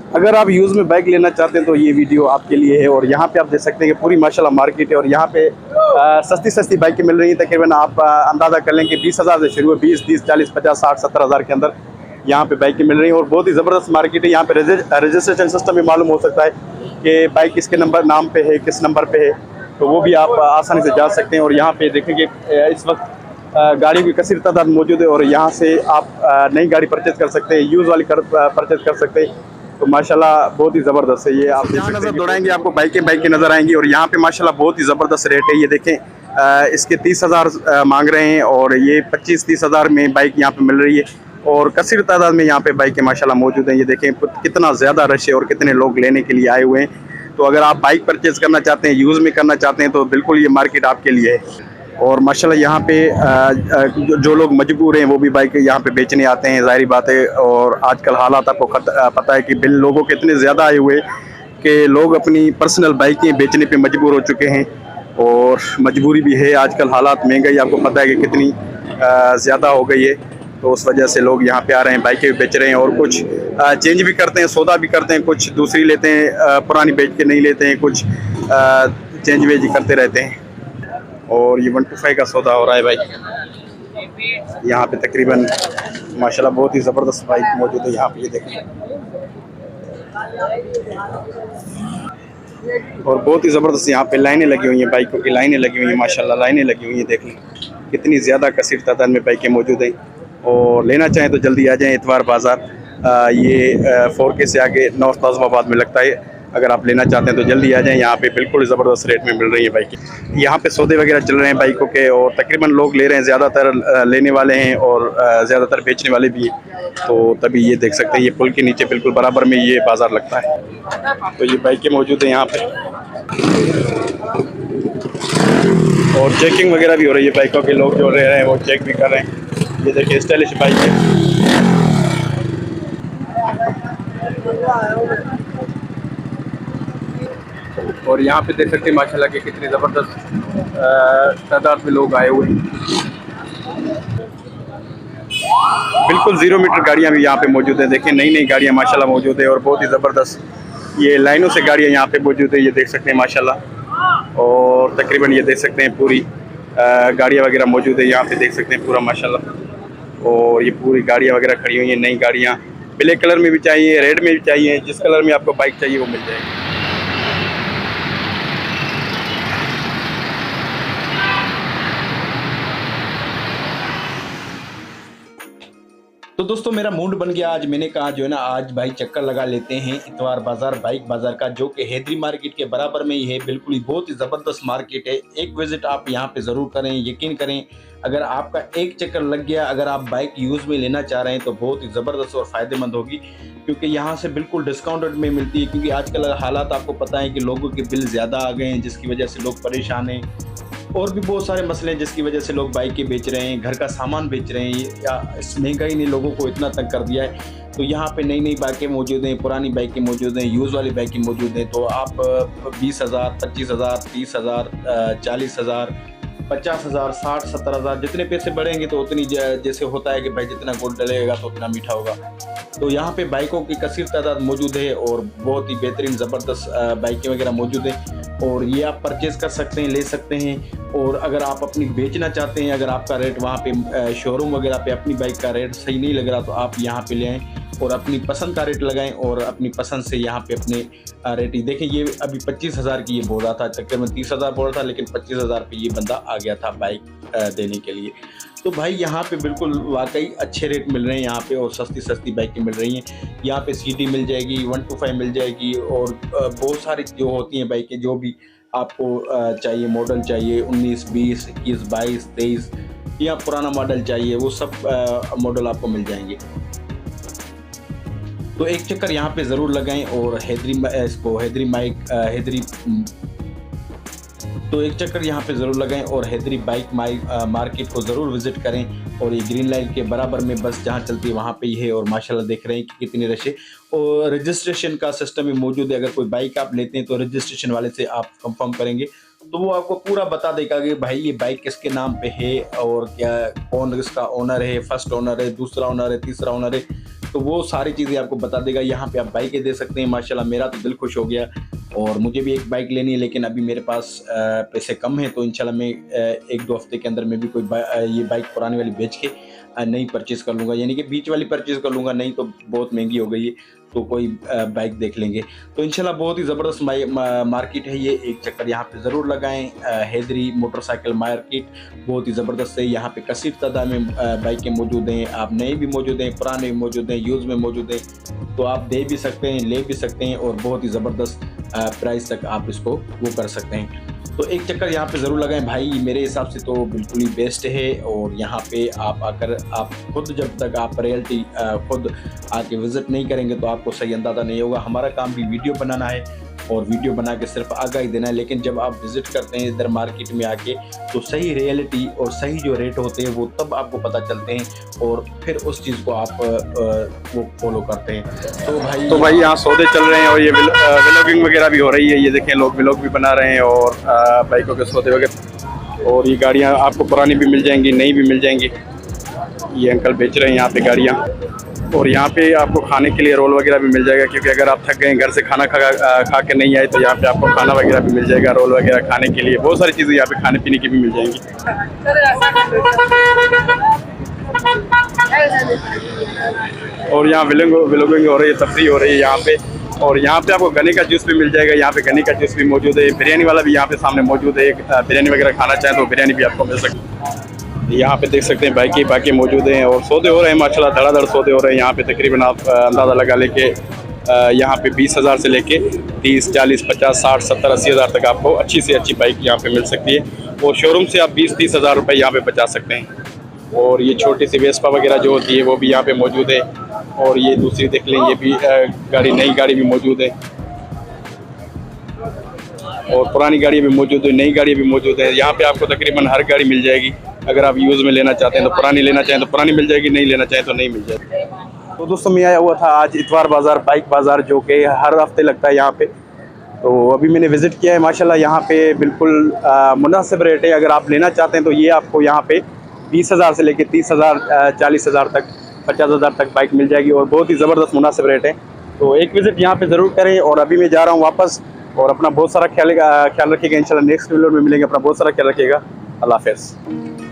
अगर आप यूज़ में बाइक लेना चाहते हैं तो ये वीडियो आपके लिए है। और यहाँ पे आप देख सकते हैं कि पूरी माशाल्लाह मार्केट है और यहाँ पे सस्ती सस्ती बाइकें मिल रही हैं। तकरीबन आप अंदाज़ा कर लें कि 20,000 से शुरू है, 20, 30, 40, 50, 60, 70 हज़ार के अंदर यहाँ पे बाइकें मिल रही हैं। और बहुत ही ज़बरदस्त मार्केट है। यहाँ पे रजिस्ट्रेशन सिस्टम भी मालूम हो सकता है कि बाइक किसके नाम पे है, किस नंबर पे है, तो वो भी आप आसानी से जान सकते हैं। और यहाँ पे देखेंगे इस वक्त गाड़ियों की कसीर तादाद मौजूद है और यहाँ से आप नई गाड़ी परचेज़ कर सकते हैं, यूज़ वाली परचेज़ कर सकते हैं। तो माशाल्लाह बहुत ही ज़बरदस्त है ये। आप यहाँ नज़र दौड़ाएंगे आपको बाइकें नज़र आएंगी और यहाँ पे माशाल्लाह बहुत ही ज़बरदस्त रेट है। ये देखें इसके 30,000 मांग रहे हैं और ये 25-30 हज़ार में बाइक यहाँ पे मिल रही है और कसीर तादाद में यहाँ पे बाइकें माशाल्लाह मौजूद हैं। ये देखें कितना ज़्यादा रश है और कितने लोग लेने के लिए आए हुए हैं। तो अगर आप बाइक परचेज़ करना चाहते हैं, यूज़ में करना चाहते हैं, तो बिल्कुल ये मार्केट आपके लिए है। और माशाल्लाह यहाँ पे जो लोग मजबूर हैं वो भी बाइक यहाँ पे बेचने आते हैं, ज़ाहिर बात है। और आजकल हालात आपको पता है कि बिल लोगों के इतने ज़्यादा आए हुए कि लोग अपनी पर्सनल बाइकें बेचने पे मजबूर हो चुके हैं और मजबूरी भी है। आजकल हालात, महंगाई आपको पता है कि कितनी ज़्यादा हो गई है, तो उस वजह से लोग यहाँ पे आ रहे हैं, बाइकें भी बेच रहे हैं और कुछ चेंज भी करते हैं, सौदा भी करते हैं, कुछ दूसरी लेते हैं, पुरानी बेच के नहीं लेते हैं, कुछ चेंज वेज करते रहते हैं। और ये 125 का सौदा हो रहा है भाई। यहाँ पे तकरीबन माशाल्लाह बहुत ही ज़बरदस्त बाइक मौजूद है यहाँ पे, ये देखें। और बहुत ही ज़बरदस्त यहाँ पे लाइनें लगी हुई हैं, बाइकों की लाइनें लगी हुई हैं, माशाल्लाह लाइनें लगी हुई हैं। देख लें कितनी ज़्यादा कसीर तादाद में बाइकें मौजूद हैं। और लेना चाहें तो जल्दी आ जाएँ। इतवार बाज़ार ये 4K से आगे नॉर्थ आज़माबाद में लगता है। अगर आप लेना चाहते हैं तो जल्दी आ जाएं। यहाँ पे बिल्कुल ज़बरदस्त रेट में मिल रही है बाइकें। यहाँ पे सौदे वगैरह चल रहे हैं बाइकों के और तकरीबन लोग ले रहे हैं, ज़्यादातर लेने वाले हैं और ज़्यादातर बेचने वाले भी हैं। तो तभी ये देख सकते हैं, ये पुल के नीचे बिल्कुल बराबर में ये बाज़ार लगता है। तो ये बाइकें मौजूद हैं यहाँ पे और चेकिंग वगैरह भी हो रही है बाइकों के। लोग जो ले रहे हैं वो चेक भी कर रहे हैं। ये देखिए स्टाइलिश बाइक है। और यहाँ पे देख सकते हैं माशाल्लाह कि कितनी ज़बरदस्त तादाद में लोग आए हुए हैं। बिल्कुल 0 मीटर गाड़ियाँ भी यहाँ पे मौजूद हैं। देखिए नई नई गाड़ियाँ माशाल्लाह मौजूद है और बहुत ही ज़बरदस्त ये लाइनों से गाड़ियाँ यहाँ पे मौजूद है। ये देख सकते हैं माशाल्लाह। और तकरीबन ये देख सकते हैं पूरी गाड़ियाँ वगैरह मौजूद है यहाँ पे, देख सकते हैं पूरा माशाल्लाह। और ये पूरी गाड़ियाँ वगैरह खड़ी हुई हैं, नई गाड़ियाँ। ब्लैक कलर में भी चाहिए, रेड में भी चाहिए, जिस कलर में आपको बाइक चाहिए वो मिल जाएगी। तो दोस्तों मेरा मूड बन गया, आज मैंने कहा जो है ना आज भाई चक्कर लगा लेते हैं इतवार बाजार, बाइक बाजार का, जो कि हैदरी मार्केट के बराबर में ही है। बिल्कुल ही बहुत ही ज़बरदस्त मार्केट है। एक विजिट आप यहाँ पे ज़रूर करें, यकीन करें अगर आपका एक चक्कर लग गया, अगर आप बाइक यूज़ में लेना चाह रहे हैं तो बहुत ही ज़बरदस्त और फ़ायदेमंद होगी, क्योंकि यहाँ से बिल्कुल डिस्काउंटेड में मिलती है। क्योंकि आजकल हालात आपको पता है कि लोगों के बिल ज़्यादा आ गए हैं, जिसकी वजह से लोग परेशान हैं। और भी बहुत सारे मसले हैं जिसकी वजह से लोग बाइकें बेच रहे हैं, घर का सामान बेच रहे हैं, या इस महंगाई ने लोगों को इतना तंग कर दिया है। तो यहाँ पे नई नई बाइकें मौजूद हैं, पुरानी बाइकें मौजूद हैं, यूज़ वाली बाइकें मौजूद हैं। तो आप 20,000, 25,000, 30,000, 40,000, 50,000, 60, 70,000, जितने पैसे बढ़ेंगे तो उतनी जैसे होता है कि भाई जितना गुड़ डलेगा तो उतना मीठा होगा। तो यहाँ पे बाइकों की कसीर तादाद मौजूद है और बहुत ही बेहतरीन ज़बरदस्त बाइकें वगैरह मौजूद हैं और ये आप परचेज़ कर सकते हैं, ले सकते हैं। और अगर आप अपनी बेचना चाहते हैं, अगर आपका रेट वहाँ पे शोरूम वगैरह पे अपनी बाइक का रेट सही नहीं लग रहा, तो आप यहाँ पे ले आएँ और अपनी पसंद का रेट लगाएं और अपनी पसंद से यहाँ पे अपने रेट ही देखें। ये अभी 25,000 की ये बोल रहा था, तकरीबन 30,000 बोल रहा था, लेकिन 25,000 पे ये बंदा आ गया था बाइक देने के लिए। तो भाई यहाँ पे बिल्कुल वाकई अच्छे रेट मिल रहे हैं यहाँ पे और सस्ती सस्ती बाइकें मिल रही हैं। यहाँ पे CD मिल जाएगी, 125 मिल जाएगी और बहुत सारी जो होती हैं बाइकें, जो भी आपको चाहिए, मॉडल चाहिए 19, 20, 21, 22, 23 या पुराना मॉडल चाहिए, वो सब मॉडल आपको मिल जाएंगे। तो एक चक्कर यहाँ पे ज़रूर लगाएं और हैदरी बाइक मार्केट को ज़रूर विज़िट करें। और ये ग्रीन लाइन के बराबर में बस जहाँ चलती है वहाँ पे ही है और माशाल्लाह देख रहे हैं कि कितनी रश है। और रजिस्ट्रेशन का सिस्टम भी मौजूद है। अगर कोई बाइक आप लेते हैं तो रजिस्ट्रेशन वाले से आप कंफर्म करेंगे तो वो आपको पूरा बता देगा कि भाई ये बाइक किसके नाम पे है और क्या, कौन इसका ओनर है, फर्स्ट ओनर है, दूसरा ओनर है, तीसरा ओनर है। तो वो सारी चीज़ें आपको बता देगा। यहाँ पे आप बाइकें दे सकते हैं। माशाल्लाह मेरा तो दिल खुश हो गया और मुझे भी एक बाइक लेनी है, लेकिन अभी मेरे पास पैसे कम हैं, तो इंशाल्लाह मैं 1-2 हफ्ते के अंदर मैं भी कोई ये बाइक पुरानी वाली बेच के नई परचेज़ कर लूँगा, यानी कि बीच वाली परचेज़ कर लूँगा, नहीं तो बहुत महंगी हो गई है, तो कोई बाइक देख लेंगे। तो इंशाल्लाह बहुत ही ज़बरदस्त मार्केट है ये, एक चक्कर यहाँ पे ज़रूर लगाएं। हैदरी मोटरसाइकिल मार्केट बहुत ही ज़बरदस्त है। यहाँ पे कसीर तादाद में बाइकें मौजूद हैं, आप नए भी मौजूद हैं, पुराने भी मौजूद हैं, यूज़ में मौजूद हैं, तो आप दे भी सकते हैं, ले भी सकते हैं और बहुत ही ज़बरदस्त प्राइस तक आप इसको वो कर सकते हैं। तो एक चक्कर यहाँ पे ज़रूर लगाएं भाई, मेरे हिसाब से तो बिल्कुल ही बेस्ट है। और यहाँ पे आप आकर आप खुद, जब तक आप रियलिटी खुद आके विज़िट नहीं करेंगे तो आपको सही अंदाज़ा नहीं होगा। हमारा काम भी वीडियो बनाना है और वीडियो बना के सिर्फ आगाही देना है, लेकिन जब आप विज़िट करते हैं इधर मार्केट में आके तो सही रियलिटी और सही जो रेट होते हैं वो तब आपको पता चलते हैं और फिर उस चीज़ को आप वो फॉलो करते हैं। तो भाई यहाँ सौदे चल रहे हैं और ये व्लॉगिंग वगैरह भी हो रही है। ये देखें, लोग व्लॉग भी बना रहे हैं और बाइकों के सौदे वगैरह। और ये गाड़ियाँ आपको पुरानी भी मिल जाएंगी, नई भी मिल जाएंगी। ये अंकल बेच रहे हैं यहाँ पे गाड़ियाँ। और यहाँ पे आपको खाने के लिए रोल वगैरह भी मिल जाएगा, क्योंकि अगर आप थक गए घर से खाना खा के नहीं आए तो यहाँ पे आपको खाना वगैरह भी मिल जाएगा, रोल वगैरह खाने के लिए। बहुत सारी चीज़ें यहाँ पे खाने पीने की भी मिल जाएंगी। और यहाँ व्लॉगिंग हो रही है, तफरीह हो रही है यहाँ पे। और यहाँ पे आपको गन्ने का जूस भी मिल जाएगा, यहाँ पे गन्ने का जूस भी मौजूद है। बिरयानी वाला भी यहाँ पे सामने मौजूद है, बिरयानी वगैरह खाना चाहें तो बिरयानी भी आपको मिल सकती है। यहाँ पे देख सकते हैं बाइकें मौजूद हैं और सौदे हो रहे हैं माशाल्लाह, धड़ाधड़ सौदे हो रहे हैं यहाँ पे। तकरीबन आप अंदाज़ा लगा लेके यहाँ पे 20,000 से लेके 30, 40, 50, 60, 70, 80 हज़ार तक आपको अच्छी से अच्छी बाइक यहाँ पे मिल सकती है। और शोरूम से आप 20-30 हज़ार रुपये यहाँ पे बचा सकते हैं। और ये छोटी सी वेस्पा वगैरह जो होती है वो भी यहाँ पे मौजूद है। और ये दूसरी देख लें, ये भी गाड़ी, नई गाड़ी भी मौजूद है और पुरानी गाड़ी भी मौजूद है, नई गाड़ी भी मौजूद है। यहाँ पे आपको तकरीबन हर गाड़ी मिल जाएगी। अगर आप यूज़ में लेना चाहते हैं तो पुरानी लेना चाहें तो पुरानी मिल जाएगी, नहीं लेना चाहें तो नहीं मिल जाएगी। तो दोस्तों, मैं आया हुआ था आज इतवार बाज़ार, बाइक बाज़ार, जो कि हर हफ्ते लगता है यहाँ पे। तो अभी मैंने विज़िट किया है। माशाल्लाह यहाँ पे बिल्कुल मुनासिब रेट है। अगर आप लेना चाहते हैं तो ये आपको यहाँ पे 20,000 से लेके 30,000, 40,000 तक, 50,000 तक बाइक मिल जाएगी और बहुत ही ज़बरदस्त मुनासिब रेट है। तो एक विज़िट यहाँ पे ज़रूर करें। और अभी मैं जा रहा हूँ वापस। और अपना बहुत सारा ख्याल रखिएगा। इंशाल्लाह नेक्स्ट वीडियो में मिलेंगे। अपना बहुत सारा ख्याल रखिएगा। अल्लाह हाफ़िज़।